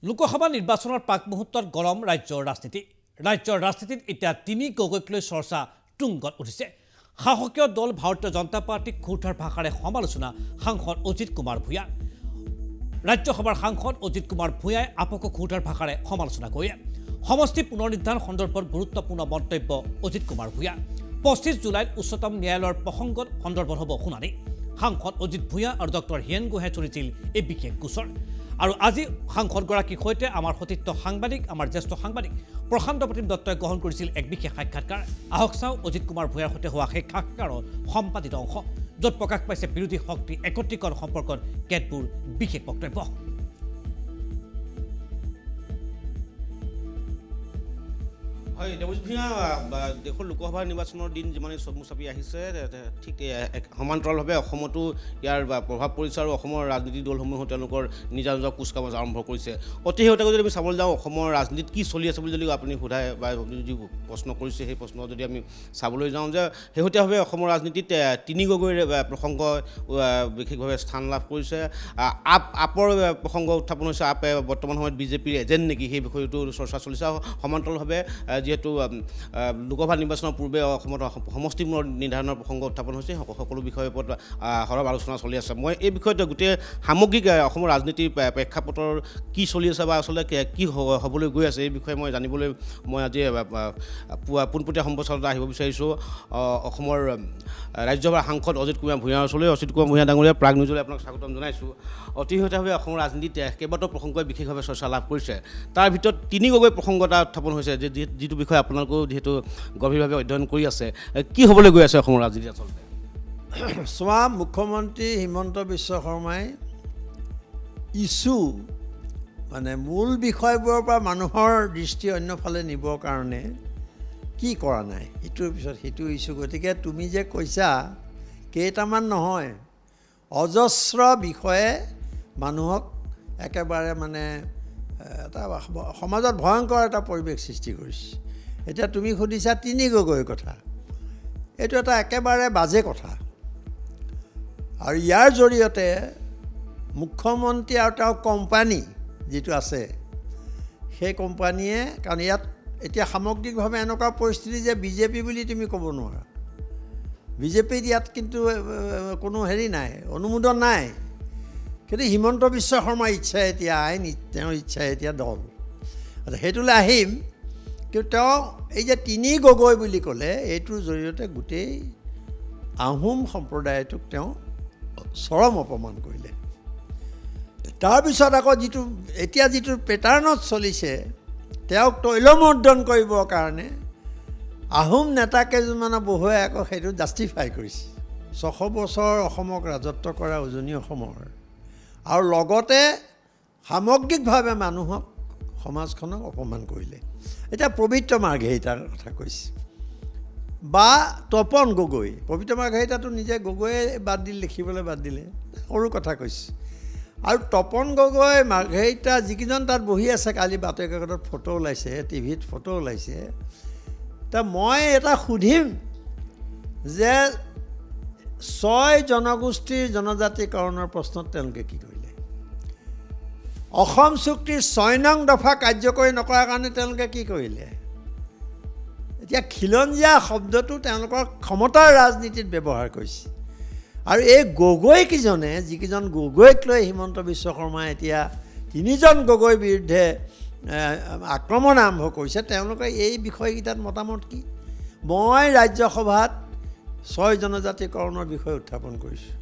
লোকসভা নিৰ্বাচনৰ পাক মুহূৰ্তত গৰম ৰাজ্যৰ ৰাজনীতিত এতিয়া তিনি গগৈক লৈ চৰ্চা তুংগত উঠিছে। শাসকীয় দল ভাৰতীয় জনতা পাৰ্টিক খুৰঠাৰ ভাষাৰে সমালোচনা সাংসদ অজিত কুমাৰ ভূঞা। ৰাজ্যসভাৰ সাংসদ অজিত কুমাৰ ভূঞাই আপকো খুৰঠাৰ ভাষাৰে সমালোচনা কৰে। সমষ্টি পুনৰ নিৰ্ধাৰণ সন্দৰ্ভত গুৰুত্বপূৰ্ণ মন্তব্য অজিত কুমাৰ ভূঞা। 25 জুলাইত উচ্চতম ন্যায়ালয়ৰ প্ৰসংগত সন্দৰ্ভত হ'ব শুনানি। সাংসদ অজিত ভূঞা আৰু ডক্টৰ হিৰেণ গোহাঁই চলিছিল এই বিশেষ গোচৰ। আৰু আজি সাংসদগৰাকীৰ সৈতে আমাৰ সতীৰ্থ সাংবাদিক আমাৰ জ্যেষ্ঠ সাংবাদিক প্ৰশান্ত প্ৰতিম দত্তই গ্ৰহণ কৰিছিল এক বিশেষ সাক্ষাৎকাৰ। আহক চাওঁ অজিত কুমাৰ ভূঞাৰ সৈতে হোৱা সেই সাক্ষাৎকাৰৰ সম্পাদিত অংশ, য'ত প্ৰকাশ পাইছে বিৰোধী শক্তি একত্ৰীকৰণ সম্পৰ্কত কেতবোৰ বিশেষ বক্তব্য। হয়, দেৱজিৎ ভূঞা, দেশৰ লোকসভা নিৰ্বাচনৰ দিন যিমানে চমু চাপি আহিছে, ঠিক সমান্তৰালভাৱে অসমতো ইয়াৰ প্ৰভাৱ পৰিছে আৰু অসমৰ ৰাজনীতিক দলসমূহেও তেওঁলোকৰ নিজা নিজা কুচকাৱাজ আৰম্ভ কৰিছে। অতি শেহতীয়াকৈ যদি আমি চাবলৈ যাওঁ অসমৰ ৰাজনীতিত কি চলি আছে বুলি যদি আপুনি সোধাই বা যি প্ৰশ্ন কৰিছে সেই প্ৰশ্ন যদি আমি চাবলৈ যাওঁ যে শেহতীয়াভাৱে অসমৰ ৰাজনীতিত তিনি গগৈৰ প্ৰসংগ বিশেষভাৱে স্থান লাভ কৰিছে। আপৰ প্ৰসংগ উত্থাপন হৈছে। আপে বৰ্তমান সময়ত বিজেপিৰ এজেণ্ট নেকি সেই বিষয়টো চৰ্চা চলিছে। সমান্তৰালভাৱে যিহেতু লোকসভা নিৰ্বাচনৰ পূৰ্বে অসমত সমষ্টি পুনৰ নিৰ্ধাৰণৰ প্ৰসংগ উত্থাপন হৈছে, সকলো বিষয়ৰ ওপৰত সৰব আলোচনা চলি আছে। মই এই বিষয়ত গোটেই সামগ্ৰিক অসমৰ ৰাজনীতিৰ প্ৰেক্ষাপটৰ কি চলি আছে বা আচলতে কি হ'বলৈ গৈ আছে এই বিষয়ে মই জানিবলৈ মই আজি পোনপটীয়া সম্প্ৰচাৰত আহিব বিচাৰিছোঁ অসমৰ ৰাজ্যসভাৰ সাংসদ অজিত কুমাৰ ভূঞাৰ ওচৰলৈ। অজিত কুমাৰ ভূঞা ডাঙৰীয়া, প্ৰাগ নিউজলৈ আপোনাক স্বাগতম জনাইছোঁ। অতি শেহতীয়াভাৱে অসমৰ ৰাজনীতিত কেইবাটাও প্ৰসংগই বিশেষভাৱে চৰ্চা লাভ কৰিছে। তাৰ ভিতৰত তিনি গগৈ প্ৰসংগ এটা উত্থাপন হৈছে, যিটো বিষয়ে আপোনালোকেও যিহেতু গভীৰভাৱে অধ্যয়ন কৰি আছে। কি হ'বলৈ গৈ আছে অসমৰ ৰাজনীতি আচলতে? চোৱা, মুখ্যমন্ত্ৰী হিমন্ত বিশ্ব শৰ্মাই মানে মূল বিষয়বোৰৰ পৰা মানুহৰ দৃষ্টি অন্যফালে নিবৰ কাৰণে কি কৰা নাই, ইটোৰ পিছত সিটো ইছ্যু। গতিকে তুমি যে কৈছা কেইটামান নহয়, অজস্ৰ বিষয়ে মানুহক একেবাৰে মানে এটা সমাজত ভয়ংকৰ এটা পৰিৱেশ সৃষ্টি কৰিছে। এতিয়া তুমি সুধিছা তিনি গগৈৰ কথা, এইটো এটা একেবাৰে বাজে কথা। আৰু ইয়াৰ জৰিয়তে মুখ্যমন্ত্ৰী আৰু তেওঁৰ কোম্পানী যিটো আছে সেই কোম্পানীয়ে, কাৰণ ইয়াত এতিয়া সামগ্ৰিকভাৱে এনেকুৱা পৰিস্থিতি যে বিজেপি বুলি তুমি ক'ব নোৱাৰা। বিজেপিত ইয়াত কিন্তু কোনো হেৰি নাই, অনুমোদন নাই। কিন্তু হিমন্ত বিশ্ব শৰ্মাৰ ইচ্ছা এতিয়া আইন, তেওঁৰ ইচ্ছা এতিয়া দল। সেইটোলৈ আহিম। কিন্তু তেওঁ এই যে তিনি গগৈ বুলি ক'লে, এইটোৰ জৰিয়তে গোটেই আহোম সম্প্ৰদায়টোক তেওঁ চৰম অপমান কৰিলে। তাৰপিছত আকৌ যিটো পেটাৰ্ণত চলিছে, তেওঁক তৈলমৰ্দন কৰিবৰ কাৰণে আহোম নেতা কেইজনমানৰ বহুৱাই আকৌ সেইটো জাষ্টিফাই কৰিছে। 600 বছৰ অসমক ৰাজত্ব কৰা উজনি অসমৰ, আৰু লগতে সামগ্ৰিকভাৱে মানুহক সমাজখনক অপমান কৰিলে। এতিয়া পবিত্ৰ মাৰ্ঘেৰিটাৰ কথা কৈছে বা তপন গগৈ। পবিত্ৰ মাৰ্ঘেৰিটাটো নিজে গগৈয়ে লিখিবলৈ বাদ দিলে, সৰু কথা কৈছে। আৰু তপন গগৈ, মাৰ্ঘেৰিটা, যিকেইজন তাত বহি আছে, কালি বাতৰি কাকতত ফটো ওলাইছে, টিভিত ফটো ওলাইছে। মই এটা সুধিম যে 6 জনগোষ্ঠীৰ জনজাতিকৰণৰ প্ৰশ্নত তেওঁলোকে কি কৰিলে? অসম চুক্তিৰ 6 নং দফা কাৰ্যকৰী নকৰাৰ কাৰণে তেওঁলোকে কি কৰিলে? এতিয়া খিলঞ্জীয়া শব্দটো তেওঁলোকৰ ক্ষমতাৰ ৰাজনীতিত ব্যৱহাৰ কৰিছে। আৰু এই গগৈকেইজনে, যিকেইজন গগৈক লৈ হিমন্ত বিশ্ব শৰ্মাই এতিয়া 3জন গগৈৰ বিৰুদ্ধে আক্ৰমণ আৰম্ভ কৰিছে, তেওঁলোকে এই বিষয়কেইটাত মতামত কি? মই ৰাজ্যসভাত 6 জনজাতিকৰণৰ বিষয়ে উত্থাপন কৰিছোঁ,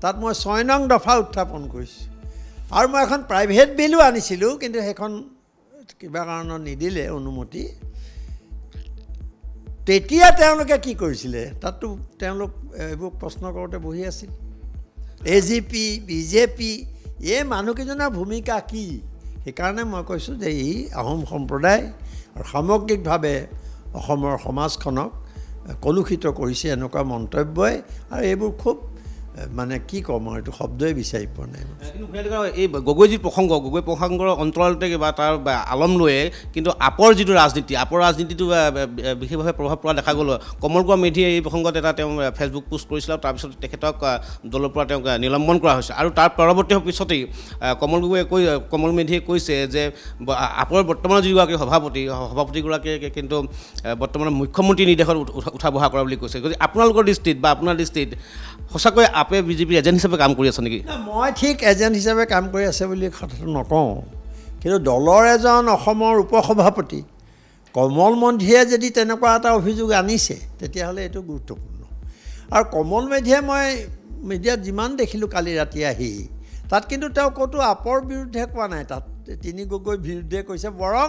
তাত মই 6 নং দফা উত্থাপন কৰিছোঁ। আৰু মই এখন প্ৰাইভেট বিলো আনিছিলোঁ, কিন্তু সেইখন কিবা কাৰণত নিদিলে অনুমতি। তেতিয়া তেওঁলোকে কি কৰিছিলে? তাততো তেওঁলোক এইবোৰ প্ৰশ্ন কৰোঁতে বহি আছিল। AGP, বিজেপি, এই মানুহকেইজনৰ ভূমিকা কি? সেইকাৰণে মই কৈছোঁ যে ই আহোম সম্প্ৰদায় আৰু সামগ্ৰিকভাৱে অসমৰ সমাজখনক কলুষিত কৰিছে এনেকুৱা মন্তব্যই। আৰু এইবোৰ খুব মানে কি ক'ম আৰু এইটো শব্দই বিচাৰি পোৱা নাই কিন্তু এই গগৈ যি প্ৰসংগৰ অন্তৰালতে বা তাৰ আলম লৈয়ে কিন্তু আপৰ যিটো ৰাজনীতি আপৰ ৰাজনীতিটো বিশেষভাৱে প্ৰভাৱ পৰা দেখা গ'ল কমল কুমাৰ মেধিয়ে এই প্ৰসংগত এটা তেওঁ ফেচবুক পোষ্ট কৰিছিল আৰু তাৰপিছত তেখেতক দলৰ পৰা তেওঁক নিলম্বন কৰা হৈছে আৰু তাৰ পৰৱৰ্তী পিছতেই কমল মেধিয়ে কৈছে যে আপৰ বৰ্তমানৰ যিগৰাকী সভাপতিগৰাকীয়ে কিন্তু বৰ্তমানৰ মুখ্যমন্ত্ৰী নিৰ্দেশত উঠা বহা কৰা বুলি কৈছে গতিকে আপোনালোকৰ দৃষ্টিত বা আপোনাৰ দৃষ্টিত সঁচাকৈ আপে বিজেপিৰ এজেণ্ট হিচাপে কাম কৰি আছে নেকি মই ঠিক এজেণ্ট হিচাপে কাম কৰি আছে বুলি কথাটো নকওঁ কিন্তু দলৰ এজন অসমৰ উপসভাপতি কমল মেধিয়ে যদি তেনেকুৱা এটা অভিযোগ আনিছে তেতিয়াহ'লে এইটো গুৰুত্বপূৰ্ণ আৰু কমল মেধিয়ে মই মিডিয়াত যিমান দেখিলোঁ কালি ৰাতি আহি তাত কিন্তু তেওঁ ক'তো আপৰ বিৰুদ্ধে কোৱা নাই তাত তিনি গগৈৰ বিৰুদ্ধে কৈছে বৰং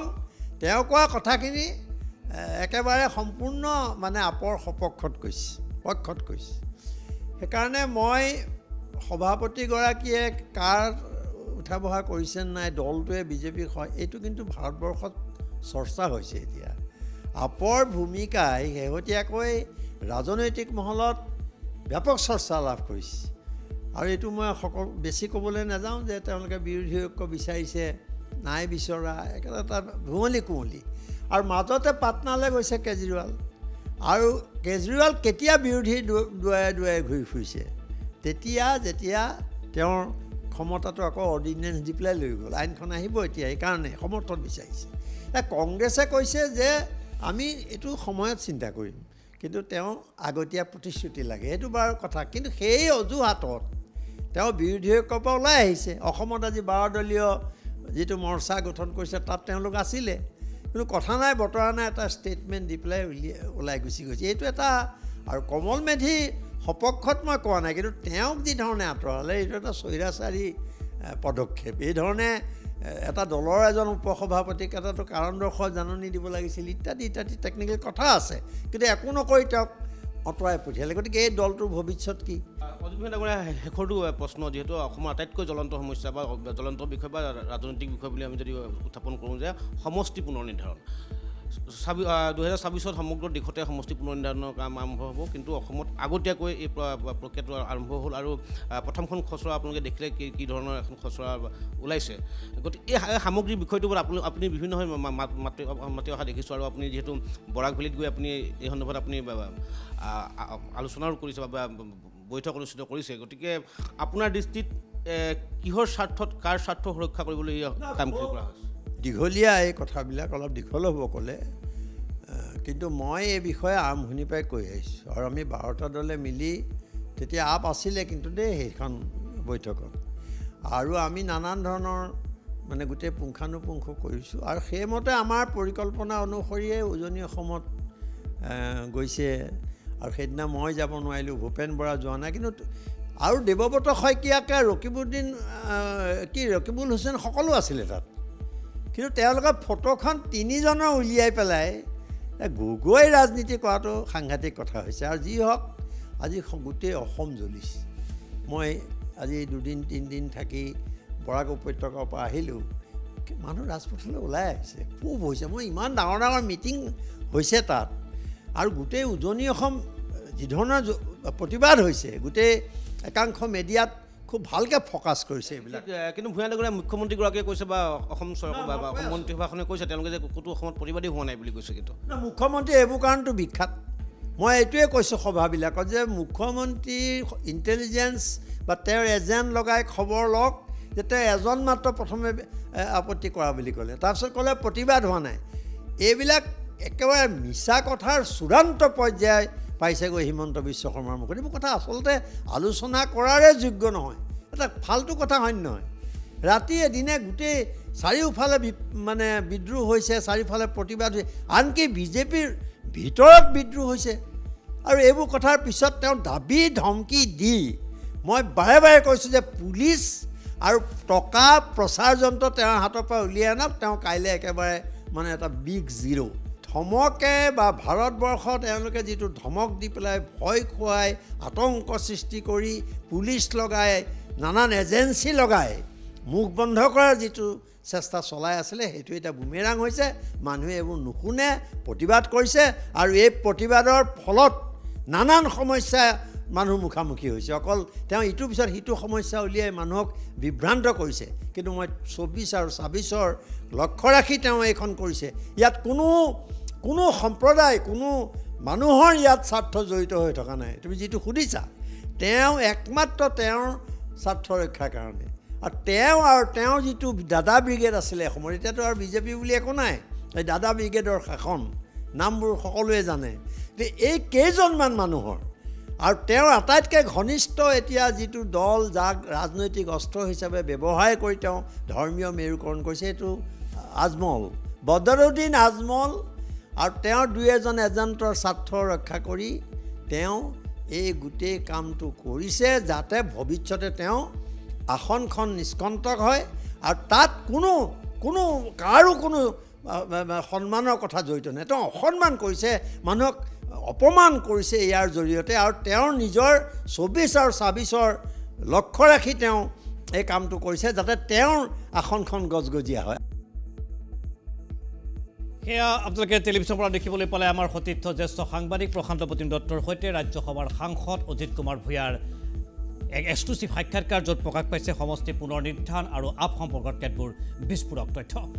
তেওঁ কোৱা কথাখিনি একেবাৰে সম্পূৰ্ণ মানে আপৰ সপক্ষত কৈছে সেইকাৰণে মই সভাপতিগৰাকীয়ে কাৰ উঠা বহা কৰিছে নাই দলটোৱে বিজেপিক হয় এইটো কিন্তু ভাৰতবৰ্ষত চৰ্চা হৈছে এতিয়া আপৰ ভূমিকাই শেহতীয়াকৈ ৰাজনৈতিক মহলত ব্যাপক চৰ্চা লাভ কৰিছে আৰু এইটো মই বেছি ক'বলৈ নাযাওঁ যে তেওঁলোকে বিৰোধী ঐক্য বিচাৰিছে নাই বিচৰা একেটা ভুঁৱলি কুঁৱলি আৰু মাজতে পাটনালৈ গৈছে কেজৰিৱাল আৰু কেজৰিৱাল কেতিয়া বিৰোধী দুৱাৰে ঘূৰি ফুৰিছে যেতিয়া তেওঁৰ ক্ষমতাটো আকৌ অৰ্ডিনেঞ্চ দি পেলাই লৈ গ'ল আইনখন আহিব এতিয়া সেইকাৰণে সমৰ্থন বিচাৰিছে কংগ্ৰেছে কৈছে যে আমি এইটো সময়ত চিন্তা কৰিম কিন্তু তেওঁ আগতীয়া প্ৰতিশ্ৰুতি লাগে সেইটো বাৰু কথা কিন্তু সেই অজুহাতত তেওঁ বিৰোধী ঐক্যৰ পৰা ওলাই আহিছে অসমত আজি 12 দলীয় যিটো মৰ্চা গঠন কৰিছে তাত তেওঁলোক আছিলে কিন্তু কথা নাই বতৰা নাই এটা ষ্টেটমেণ্ট দি পেলাই ওলাই গুচি গৈছে এইটো এটা আৰু কমল মেধি সপক্ষত মই কোৱা নাই কিন্তু তেওঁক যি ধৰণে আঁতৰালে এইটো এটা স্বৈৰাচাৰী পদক্ষেপ এই ধৰণে এটা দলৰ এজন উপসভাপতিক এটাতো কাৰণদৰ্শ জাননী দিব লাগিছিল ইত্যাদি টেকনিকেল কথা আছে কিন্তু একো নকৰি তেওঁক অঁতৰাই পঠিয়ালে গতিকে এই দলটোৰ ভৱিষ্যত কি শেষৰটো প্ৰশ্ন যিহেতু অসমৰ আটাইতকৈ জ্বলন্ত সমস্যা বা জ্বলন্ত বিষয় বা ৰাজনৈতিক বিষয় বুলি আমি যদি উত্থাপন কৰোঁ যে সমষ্টি পুনৰ নিৰ্ধাৰণ 2026 সমগ্ৰ দেশতে সমষ্টি পুনৰ নিৰ্ধাৰণৰ কাম আৰম্ভ হ'ব কিন্তু অসমত আগতীয়াকৈ এই প্ৰক্ৰিয়াটো আৰম্ভ হ'ল আৰু প্ৰথমখন খচৰা আপোনালোকে দেখিলে কি ধৰণৰ এখন খচৰা ওলাইছে গতিকে এই সামগ্ৰিক বিষয়টোৰ ওপৰত আপুনি বিভিন্ন মাতি অহা দেখিছোঁ আৰু আপুনি যিহেতু বৰাক ভেলীত গৈ আপুনি এই সন্দৰ্ভত আপুনি আলোচনাও কৰিছে বা বৈঠক অনুষ্ঠিত কৰিছে গতিকে আপোনাৰ দৃষ্টিত কিহৰ স্বাৰ্থত কাৰ স্বাৰ্থ সুৰক্ষা কৰিবলৈ এই কামখিনি কৰা হৈছে দীঘলীয়া এই কথাবিলাক অলপ দীঘল হ'ব ক'লে কিন্তু মই এই বিষয়ে আৰম্ভণিৰ পৰাই কৈ আহিছোঁ আৰু আমি 12টা দলে মিলি তেতিয়া আপ আছিলে কিন্তু দেই সেইখন বৈঠকত আৰু আমি নানান ধৰণৰ মানে গোটেই পুংখানুপুংখ কৰিছোঁ আৰু সেইমতে আমাৰ পৰিকল্পনা অনুসৰিয়ে উজনি অসমত গৈছে আৰু সেইদিনা মই যাব নোৱাৰিলোঁ ভূপেন বৰা যোৱা নাই কিন্তু আৰু দেৱব্ৰত শইকীয়াকে ৰকিবুল হুছেইন সকলো আছিলে তাত কিন্তু তেওঁলোকৰ ফটোখন 3জনৰ উলিয়াই পেলাই গগৈ ৰাজনীতি কৰাটো সাংঘাতিক কথা হৈছে আৰু যি হওক আজি গোটেই অসম জ্বলিছে মই আজি 2-3 দিন থাকি বৰাক উপত্যকাৰ পৰা আহিলোঁ মানুহ ৰাজপথলৈ ওলাই আহিছে খুব হৈছে মই ইমান ডাঙৰ মিটিং হৈছে তাত আৰু গোটেই উজনি অসম যি ধৰণৰ প্ৰতিবাদ হৈছে গোটেই একাংশ মিডিয়াত খুব ভালকৈ ফ'কাছ কৰিছে এইবিলাক কিন্তু ভূঞা লগতে মুখ্যমন্ত্ৰীগৰাকীয়ে কৈছে বা অসম চৰকাৰ বা অসম মন্ত্ৰীসভাখনে কৈছে তেওঁলোকে যে ক'তো অসমত প্ৰতিবাদী হোৱা নাই বুলি কৈছে কিন্তু মুখ্যমন্ত্ৰী এইবোৰ কাৰণটো বিখ্যাত মই এইটোৱে কৈছোঁ সভাবিলাকত যে মুখ্যমন্ত্ৰীৰ ইণ্টেলিজেঞ্চ বা তেওঁৰ এজেণ্ট লগাই খবৰ লওক যে তেওঁ এজন মাত্ৰ প্ৰথমে আপত্তি কৰা বুলি ক'লে তাৰপিছত ক'লে প্ৰতিবাদ হোৱা নাই এইবিলাক একেবাৰে মিছা কথাৰ চূড়ান্ত পৰ্যায় পাইছেগৈ হিমন্ত বিশ্ব শৰ্মাৰ মুখত এইবোৰ কথা আচলতে আলোচনা কৰাৰে যোগ্য নহয় এটা ফাল্টু কথা হয় নহয় ৰাতি এদিনে গোটেই চাৰিওফালে মানে বিদ্ৰোহ হৈছে চাৰিওফালে প্ৰতিবাদ হৈছে আনকি বিজেপিৰ ভিতৰত বিদ্ৰোহ হৈছে আৰু এইবোৰ কথাৰ পিছত তেওঁ দাবী ধমকি দি মই বাৰে কৈছোঁ যে পুলিচ আৰু টকা প্ৰচাৰ যন্ত্ৰ তেওঁৰ হাতৰ পৰা উলিয়াই আনক তেওঁ কাইলৈ একেবাৰে মানে এটা বিগ জিৰ' ধমকে বা ভাৰতবৰ্ষত এওঁলোকে যিটো ধমক দি পেলাই ভয় খুৱাই আতংক সৃষ্টি কৰি পুলিচ লগাই নানান এজেঞ্চি লগাই মুখ বন্ধ কৰাৰ যিটো চেষ্টা চলাই আছিলে সেইটো এটা বুমেৰাং হৈছে মানুহে এইবোৰ নুশুনে প্ৰতিবাদ কৰিছে আৰু এই প্ৰতিবাদৰ ফলত নানান সমস্যা মানুহ মুখামুখি হৈছে অকল তেওঁ ইটোৰ পিছত সিটো সমস্যা উলিয়াই মানুহক বিভ্ৰান্ত কৰিছে কিন্তু মই 24 আৰু 26ৰ লক্ষ্য ৰাখি তেওঁ এইখন কৰিছে ইয়াত কোনো সম্প্ৰদায় কোনো মানুহৰ ইয়াত স্বাৰ্থ জড়িত হৈ থকা নাই তুমি যিটো সুধিছা তেওঁ একমাত্ৰ তেওঁৰ স্বাৰ্থ ৰক্ষাৰ কাৰণে আৰু তেওঁৰ যিটো দাদা ব্ৰিগেড আছিলে এসময়ত এতিয়াতো আৰু বিজেপি বুলি একো নাই এই দাদা ব্ৰিগেডৰ শাসন নামবোৰ সকলোৱে জানে এই কেইজনমান মানুহৰ আৰু তেওঁৰ আটাইতকৈ ঘনিষ্ঠ এতিয়া যিটো দল যাক ৰাজনৈতিক অস্ত্ৰ হিচাপে ব্যৱহাৰ কৰি তেওঁ ধৰ্মীয় মেৰুকৰণ কৰিছে এইটো আজমল বদৰুদ্দিন আজমল আৰু তেওঁৰ দুই এজন এজেণ্টৰ স্বাৰ্থ ৰক্ষা কৰি তেওঁ এই গোটেই কামটো কৰিছে যাতে ভৱিষ্যতে তেওঁ আসনখন নিষ্কণ্টক হয় আৰু তাত কাৰো কোনো সন্মানৰ কথা জড়িত নাই তেওঁ অসন্মান কৰিছে মানুহক অপমান কৰিছে ইয়াৰ জৰিয়তে আৰু তেওঁৰ নিজৰ 24 আৰু 26ৰ লক্ষ্য ৰাখি তেওঁ এই কামটো কৰিছে যাতে তেওঁৰ আসনখন গজগজীয়া হয় সেয়া আপোনালোকে টেলিভিশ্যনৰ পৰা দেখিবলৈ পালে আমাৰ সতীৰ্থ জ্যেষ্ঠ সাংবাদিক প্ৰশান্ত প্ৰতিম দত্তৰ সৈতে ৰাজ্যসভাৰ সাংসদ অজিত কুমাৰ ভূঞাৰ এক এক্সক্লুচিভ সাক্ষাৎকাৰ য'ত প্ৰকাশ পাইছে সমষ্টি পুনৰ নিৰ্ধাৰণ আৰু আপ সম্পৰ্কত কেতবোৰ বিস্ফোৰক তথ্য